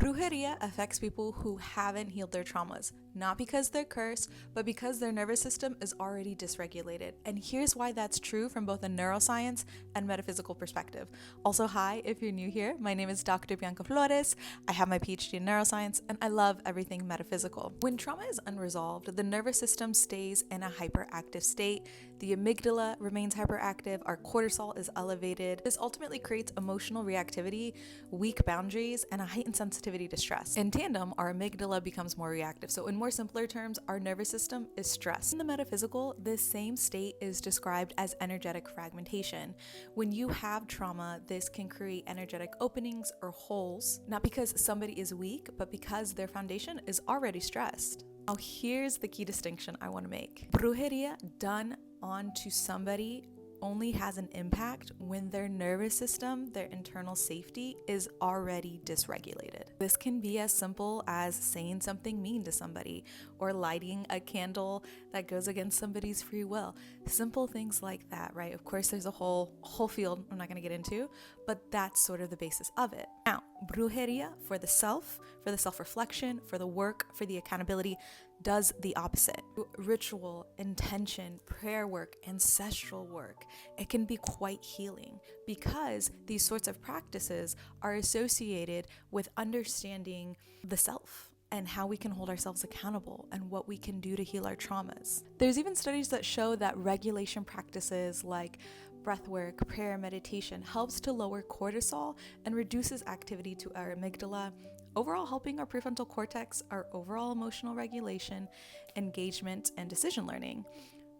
Brujeria affects people who haven't healed their traumas, not because they're cursed, but because their nervous system is already dysregulated. And here's why that's true from both a neuroscience and metaphysical perspective. Also, hi, if you're new here, my name is Dr. Bianca Flores. I have my PhD in neuroscience, and I love everything metaphysical. When trauma is unresolved, the nervous system stays in a hyperactive state. The amygdala remains hyperactive, our cortisol is elevated. This ultimately creates emotional reactivity, weak boundaries, and a heightened sensitivity to stress. In tandem, our amygdala becomes more reactive. So in more simpler terms, our nervous system is stressed. In the metaphysical, this same state is described as energetic fragmentation. When you have trauma, this can create energetic openings or holes, not because somebody is weak, but because their foundation is already stressed. Now, here's the key distinction I want to make. Brujeria done onto somebody only has an impact when their nervous system, their internal safety, is already dysregulated. This can be as simple as saying something mean to somebody or lighting a candle that goes against somebody's free will. Simple things like that, right? Of course, there's a whole field I'm not going to get into, but that's sort of the basis of it. Now, brujeria for the self-reflection, for the work, for the accountability, does the opposite. Ritual, intention, prayer work, ancestral work, it can be quite healing because these sorts of practices are associated with understanding the self and how we can hold ourselves accountable and what we can do to heal our traumas. There's even studies that show that regulation practices like breath work, prayer, meditation helps to lower cortisol and reduces activity to our amygdala, overall helping our prefrontal cortex, our overall emotional regulation, engagement, and decision learning.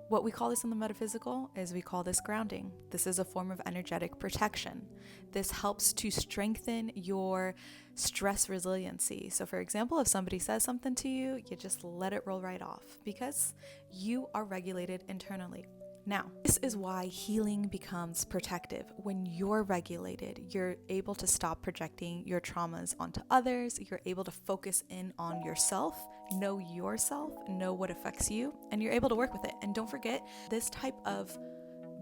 What we call this in the metaphysical is we call this grounding. This is a form of energetic protection. This helps to strengthen your stress resiliency. So for example, if somebody says something to you, you just let it roll right off because you are regulated internally. Now, this is why healing becomes protective. When you're regulated, you're able to stop projecting your traumas onto others. You're able to focus in on yourself, know what affects you, and you're able to work with it. And don't forget, this type of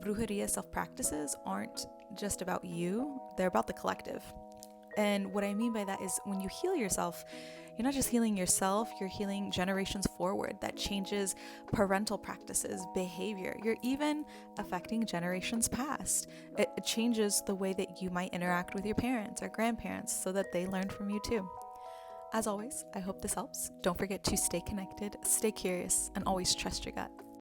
brujeria self-practices aren't just about you, they're about the collective. And what I mean by that is when you heal yourself, you're not just healing yourself, you're healing generations forward. That changes parental practices, behavior. You're even affecting generations past. It changes the way that you might interact with your parents or grandparents so that they learn from you too. As always, I hope this helps. Don't forget to stay connected, stay curious, and always trust your gut.